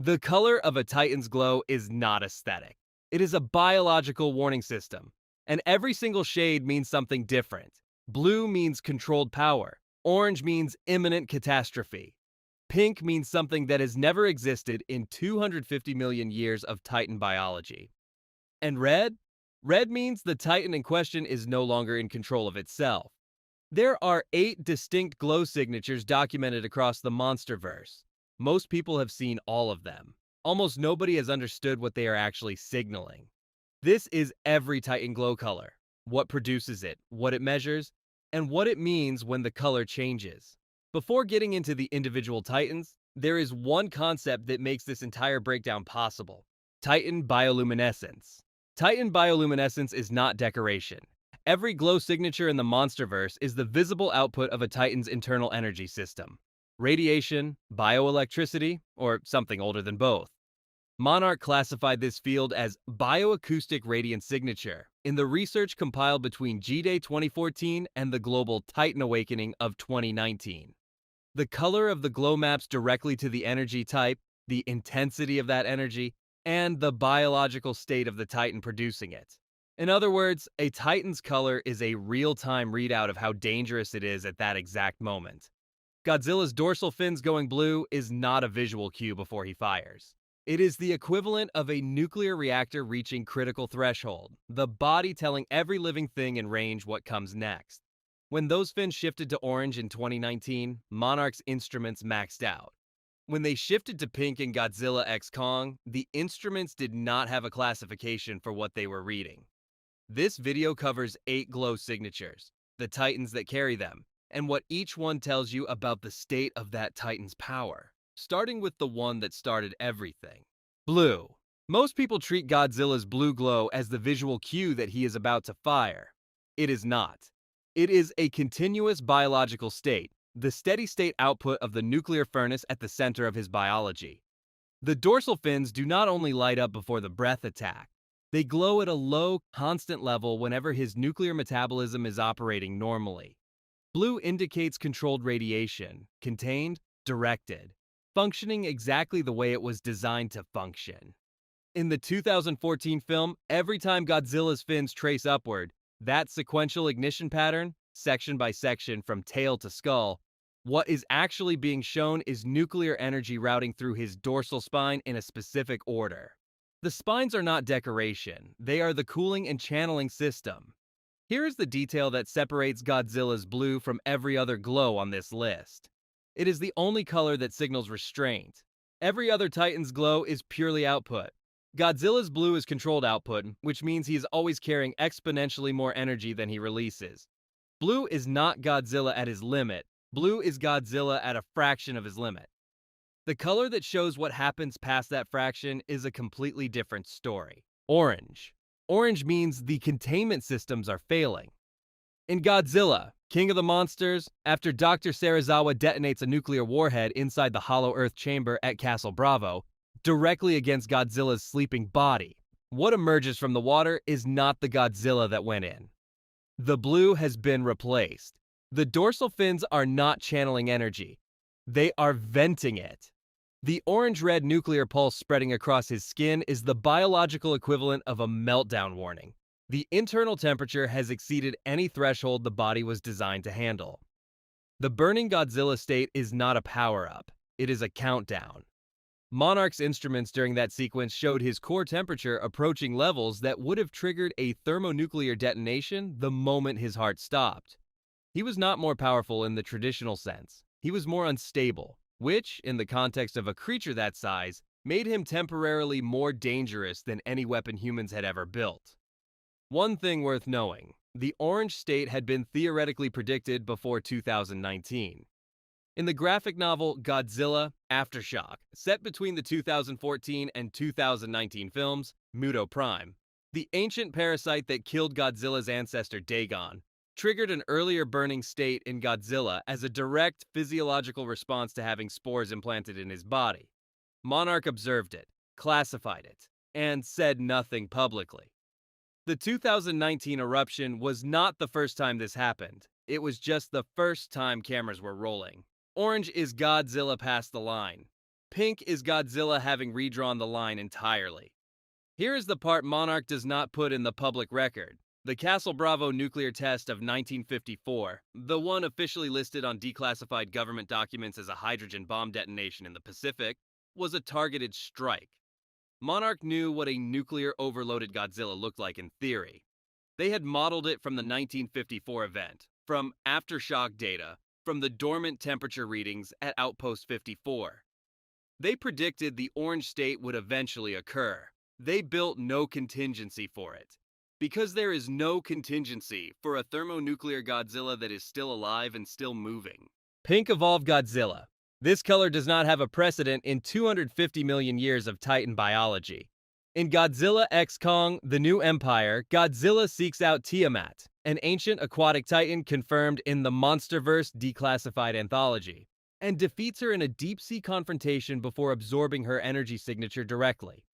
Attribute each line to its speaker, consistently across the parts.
Speaker 1: The color of a Titan's glow is not aesthetic. It is a biological warning system, and every single shade means something different. Blue means controlled power, orange means imminent catastrophe, pink means something that has never existed in 250 million years of Titan biology. And red? Red means the Titan in question is no longer in control of itself. There are 8 distinct glow signatures documented across the Monsterverse. Most people have seen all of them. Almost nobody has understood what they are actually signaling. This is every Titan glow color, what produces it, what it measures, and what it means when the color changes. Before getting into the individual Titans, there is one concept that makes this entire breakdown possible: Titan bioluminescence. Titan bioluminescence is not decoration. Every glow signature in the Monsterverse is the visible output of a Titan's internal energy system. Radiation, bioelectricity, or something older than both. Monarch classified this field as bioacoustic radiant signature in the research compiled between G-Day 2014 and the global Titan awakening of 2019. The color of the glow maps directly to the energy type, the intensity of that energy, and the biological state of the Titan producing it. In other words, a Titan's color is a real-time readout of how dangerous it is at that exact moment. Godzilla's dorsal fins going blue is not a visual cue before he fires. It is the equivalent of a nuclear reactor reaching critical threshold, the body telling every living thing in range what comes next. When those fins shifted to orange in 2019, Monarch's instruments maxed out. When they shifted to pink in Godzilla x Kong, the instruments did not have a classification for what they were reading. This video covers 8 glow signatures, the Titans that carry them, and what each one tells you about the state of that Titan's power. Starting with the one that started everything. Blue. Most people treat Godzilla's blue glow as the visual cue that he is about to fire. It is not. It is a continuous biological state, the steady state output of the nuclear furnace at the center of his biology. The dorsal fins do not only light up before the breath attack, they glow at a low, constant level whenever his nuclear metabolism is operating normally. Blue indicates controlled radiation, contained, directed, functioning exactly the way it was designed to function. In the 2014 film, every time Godzilla's fins trace upward, that sequential ignition pattern, section by section from tail to skull, what is actually being shown is nuclear energy routing through his dorsal spine in a specific order. The spines are not decoration, they are the cooling and channeling system. Here is the detail that separates Godzilla's blue from every other glow on this list. It is the only color that signals restraint. Every other Titan's glow is purely output. Godzilla's blue is controlled output, which means he is always carrying exponentially more energy than he releases. Blue is not Godzilla at his limit. Blue is Godzilla at a fraction of his limit. The color that shows what happens past that fraction is a completely different story. Orange. Orange means the containment systems are failing. In Godzilla, King of the Monsters, after Dr. Serizawa detonates a nuclear warhead inside the Hollow Earth chamber at Castle Bravo, directly against Godzilla's sleeping body, what emerges from the water is not the Godzilla that went in. The blue has been replaced. The dorsal fins are not channeling energy. They are venting it. The orange-red nuclear pulse spreading across his skin is the biological equivalent of a meltdown warning. The internal temperature has exceeded any threshold the body was designed to handle. The burning Godzilla state is not a power-up. It is a countdown. Monarch's instruments during that sequence showed his core temperature approaching levels that would have triggered a thermonuclear detonation the moment his heart stopped. He was not more powerful in the traditional sense. He was more unstable, which, in the context of a creature that size, made him temporarily more dangerous than any weapon humans had ever built. One thing worth knowing, the orange state had been theoretically predicted before 2019. In the graphic novel Godzilla Aftershock, set between the 2014 and 2019 films, Muto Prime, the ancient parasite that killed Godzilla's ancestor Dagon, triggered an earlier burning state in Godzilla as a direct physiological response to having spores implanted in his body. Monarch observed it, classified it, and said nothing publicly. The 2019 eruption was not the first time this happened. It was just the first time cameras were rolling. Orange is Godzilla past the line. Pink is Godzilla having redrawn the line entirely. Here is the part Monarch does not put in the public record. The Castle Bravo nuclear test of 1954, the one officially listed on declassified government documents as a hydrogen bomb detonation in the Pacific, was a targeted strike. Monarch knew what a nuclear overloaded Godzilla looked like in theory. They had modeled it from the 1954 event, from aftershock data, from the dormant temperature readings at Outpost 54. They predicted the orange state would eventually occur. They built no contingency for it. Because there is no contingency for a thermonuclear Godzilla that is still alive and still moving. Pink evolved Godzilla. This color does not have a precedent in 250 million years of Titan biology. In Godzilla x Kong: The New Empire, Godzilla seeks out Tiamat, an ancient aquatic titan confirmed in the Monsterverse declassified anthology, and defeats her in a deep-sea confrontation before absorbing her energy signature directly.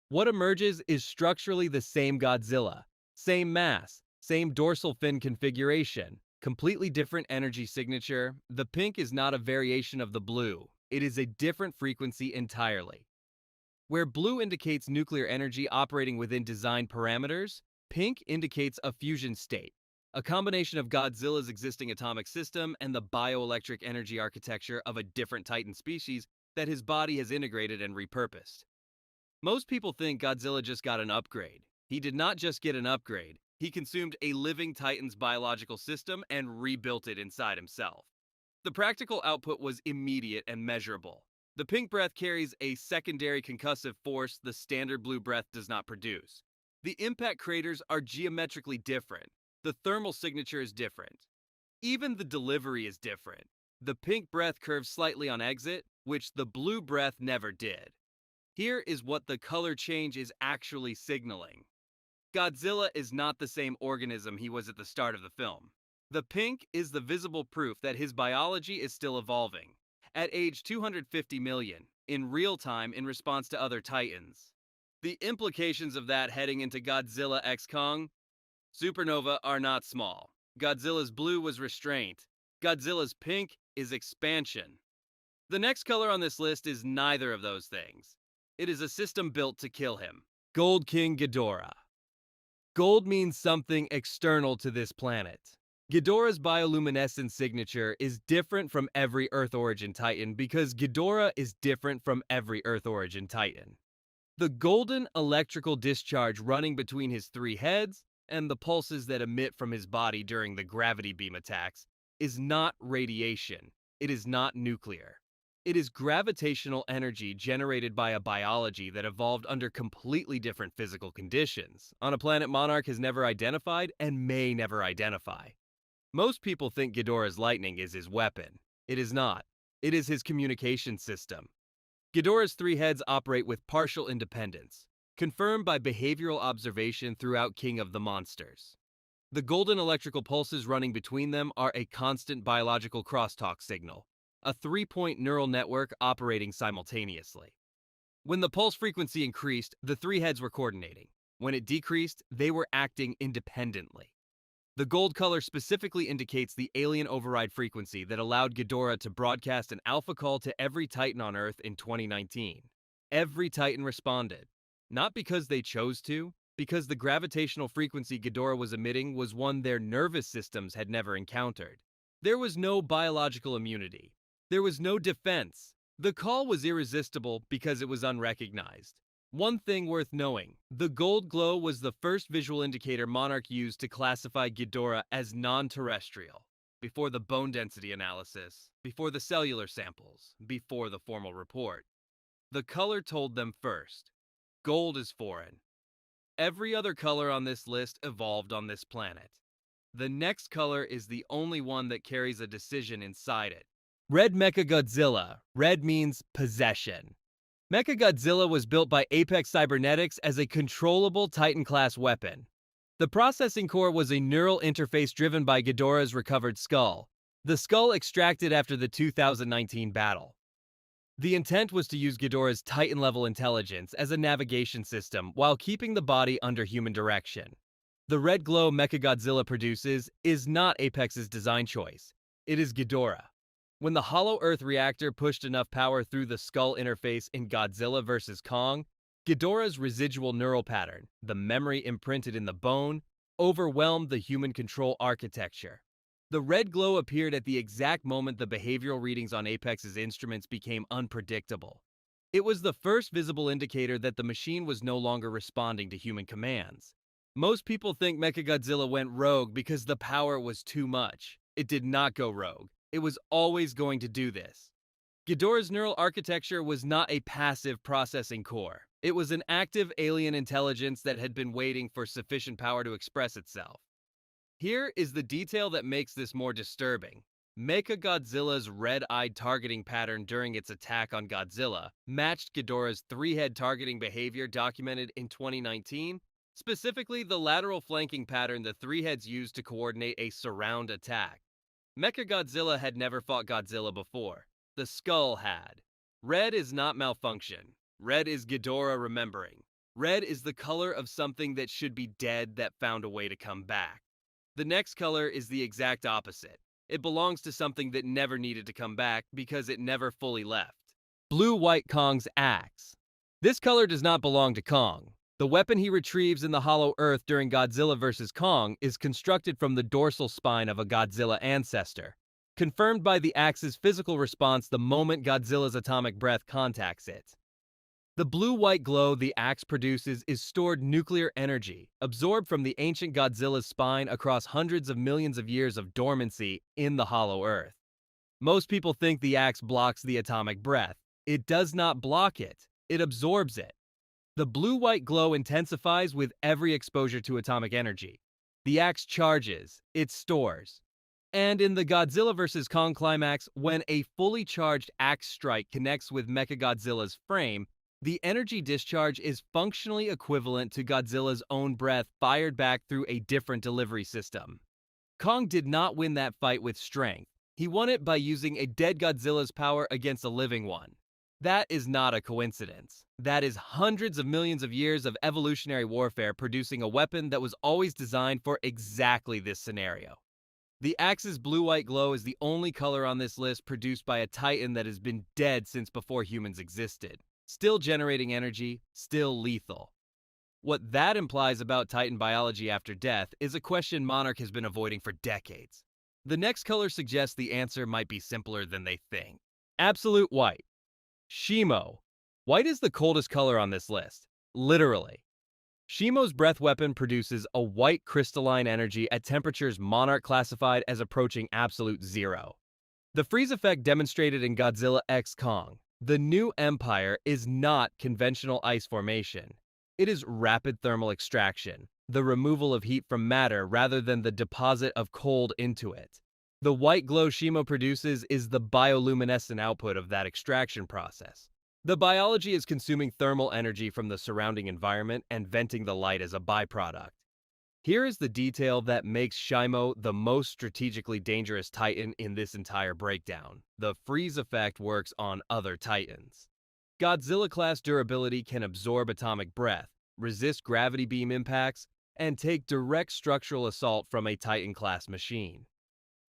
Speaker 1: What emerges is structurally the same Godzilla, same mass, same dorsal fin configuration, completely different energy signature. The pink is not a variation of the blue, it is a different frequency entirely. Where blue indicates nuclear energy operating within design parameters, pink indicates a fusion state, a combination of Godzilla's existing atomic system and the bioelectric energy architecture of a different Titan species that his body has integrated and repurposed. Most people think Godzilla just got an upgrade. He did not just get an upgrade, he consumed a living Titan's biological system and rebuilt it inside himself. The practical output was immediate and measurable. The pink breath carries a secondary concussive force the standard blue breath does not produce. The impact craters are geometrically different. The thermal signature is different. Even the delivery is different. The pink breath curves slightly on exit, which the blue breath never did. Here is what the color change is actually signaling. Godzilla is not the same organism he was at the start of the film. The pink is the visible proof that his biology is still evolving. At age 250 million, in real time in response to other Titans. The implications of that heading into Godzilla x Kong? Supernova are not small. Godzilla's blue was restraint. Godzilla's pink is expansion. The next color on this list is neither of those things. It is a system built to kill him. Gold King Ghidorah. Gold means something external to this planet. Ghidorah's bioluminescent signature is different from every Earth origin Titan because Ghidorah is different from every Earth origin Titan. The golden electrical discharge running between his three heads and the pulses that emit from his body during the gravity beam attacks is not radiation. It is not nuclear. It is gravitational energy generated by a biology that evolved under completely different physical conditions on a planet Monarch has never identified and may never identify. Most people think Ghidorah's lightning is his weapon. It is not. It is his communication system. Ghidorah's three heads operate with partial independence, confirmed by behavioral observation throughout King of the Monsters. The golden electrical pulses running between them are a constant biological crosstalk signal, a three-point neural network operating simultaneously. When the pulse frequency increased, the three heads were coordinating. When it decreased, they were acting independently. The gold color specifically indicates the alien override frequency that allowed Ghidorah to broadcast an alpha call to every Titan on Earth in 2019. Every Titan responded. Not because they chose to, because the gravitational frequency Ghidorah was emitting was one their nervous systems had never encountered. There was no biological immunity. There was no defense. The call was irresistible because it was unrecognized. One thing worth knowing, the gold glow was the first visual indicator Monarch used to classify Ghidorah as non-terrestrial, before the bone density analysis, before the cellular samples, before the formal report. The color told them first. Gold is foreign. Every other color on this list evolved on this planet. The next color is the only one that carries a decision inside it. Red Mechagodzilla. Red means possession. Mechagodzilla was built by Apex Cybernetics as a controllable Titan-class weapon. The processing core was a neural interface driven by Ghidorah's recovered skull, the skull extracted after the 2019 battle. The intent was to use Ghidorah's Titan-level intelligence as a navigation system while keeping the body under human direction. The red glow Mechagodzilla produces is not Apex's design choice. It is Ghidorah. When the Hollow Earth reactor pushed enough power through the skull interface in Godzilla vs. Kong, Ghidorah's residual neural pattern, the memory imprinted in the bone, overwhelmed the human control architecture. The red glow appeared at the exact moment the behavioral readings on Apex's instruments became unpredictable. It was the first visible indicator that the machine was no longer responding to human commands. Most people think Mechagodzilla went rogue because the power was too much. It did not go rogue. It was always going to do this. Ghidorah's neural architecture was not a passive processing core. It was an active alien intelligence that had been waiting for sufficient power to express itself. Here is the detail that makes this more disturbing. Mechagodzilla's red-eyed targeting pattern during its attack on Godzilla matched Ghidorah's three-head targeting behavior documented in 2019, specifically the lateral flanking pattern the three heads used to coordinate a surround attack. Mechagodzilla had never fought Godzilla before. The skull had. Red is not malfunction. Red is Ghidorah remembering. Red is the color of something that should be dead that found a way to come back. The next color is the exact opposite. It belongs to something that never needed to come back because it never fully left. Blue-white Kong's axe. This color does not belong to Kong. The weapon he retrieves in the Hollow Earth during Godzilla vs. Kong is constructed from the dorsal spine of a Godzilla ancestor, confirmed by the axe's physical response the moment Godzilla's atomic breath contacts it. The blue-white glow the axe produces is stored nuclear energy, absorbed from the ancient Godzilla's spine across hundreds of millions of years of dormancy in the Hollow Earth. Most people think the axe blocks the atomic breath. It does not block it. It absorbs it. The blue-white glow intensifies with every exposure to atomic energy. The axe charges. It stores. And in the Godzilla vs. Kong climax, when a fully charged axe strike connects with Mechagodzilla's frame, the energy discharge is functionally equivalent to Godzilla's own breath fired back through a different delivery system. Kong did not win that fight with strength. He won it by using a dead Godzilla's power against a living one. That is not a coincidence. That is hundreds of millions of years of evolutionary warfare producing a weapon that was always designed for exactly this scenario. The axe's blue-white glow is the only color on this list produced by a titan that has been dead since before humans existed. Still generating energy, still lethal. What that implies about Titan biology after death is a question Monarch has been avoiding for decades. The next color suggests the answer might be simpler than they think. Absolute white. Shimo. White is the coldest color on this list. Literally. Shimo's breath weapon produces a white crystalline energy at temperatures Monarch classified as approaching absolute zero. The freeze effect demonstrated in Godzilla x Kong. The new empire is not conventional ice formation. It is rapid thermal extraction, the removal of heat from matter rather than the deposit of cold into it. The white glow Shimo produces is the bioluminescent output of that extraction process. The biology is consuming thermal energy from the surrounding environment and venting the light as a byproduct. Here is the detail that makes Shimo the most strategically dangerous Titan in this entire breakdown. The freeze effect works on other Titans. Godzilla-class durability can absorb atomic breath, resist gravity beam impacts, and take direct structural assault from a Titan-class machine.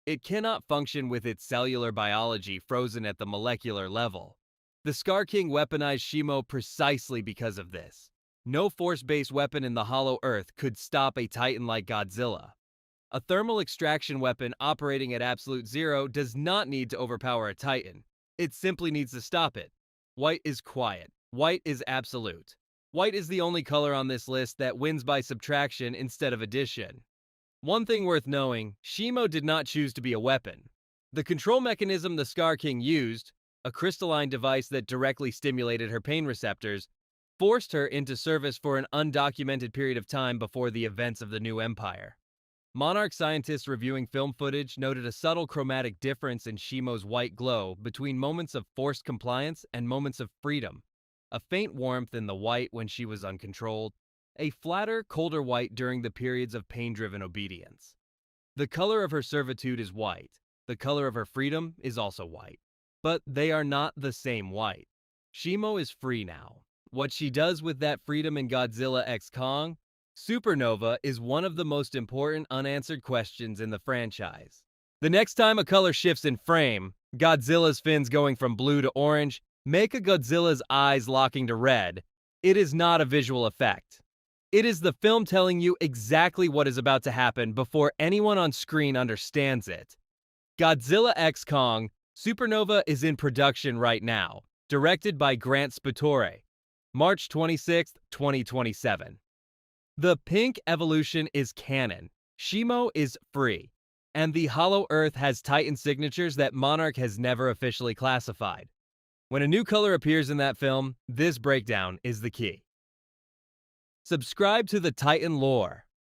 Speaker 1: It cannot function with its cellular biology frozen at the molecular level. The Scar King weaponized Shimo precisely because of this. No force-based weapon in the Hollow Earth could stop a Titan like Godzilla. A thermal extraction weapon operating at absolute zero does not need to overpower a Titan. It simply needs to stop it. White is quiet. White is absolute. White is the only color on this list that wins by subtraction instead of addition. One thing worth knowing, Shimo did not choose to be a weapon. The control mechanism the Scar King used, a crystalline device that directly stimulated her pain receptors, forced her into service for an undocumented period of time before the events of the new empire. Monarch scientists reviewing film footage noted a subtle chromatic difference in Shimo's white glow between moments of forced compliance and moments of freedom. A faint warmth in the white when she was uncontrolled, a flatter, colder white during the periods of pain-driven obedience. The color of her servitude is white. The color of her freedom is also white. But they are not the same white. Shimo is free now. What she does with that freedom in Godzilla x Kong, Supernova, is one of the most important unanswered questions in the franchise. The next time a color shifts in frame, Godzilla's fins going from blue to orange, Mechagodzilla's eyes locking to red. It is not a visual effect. It is the film telling you exactly what is about to happen before anyone on screen understands it. Godzilla x Kong Supernova is in production right now, directed by Grant Spatore. March 26, 2027. The pink evolution is canon. Shimo is free. And the Hollow Earth has Titan signatures that Monarch has never officially classified. When a new color appears in that film, this breakdown is the key. Subscribe to the Titan lore.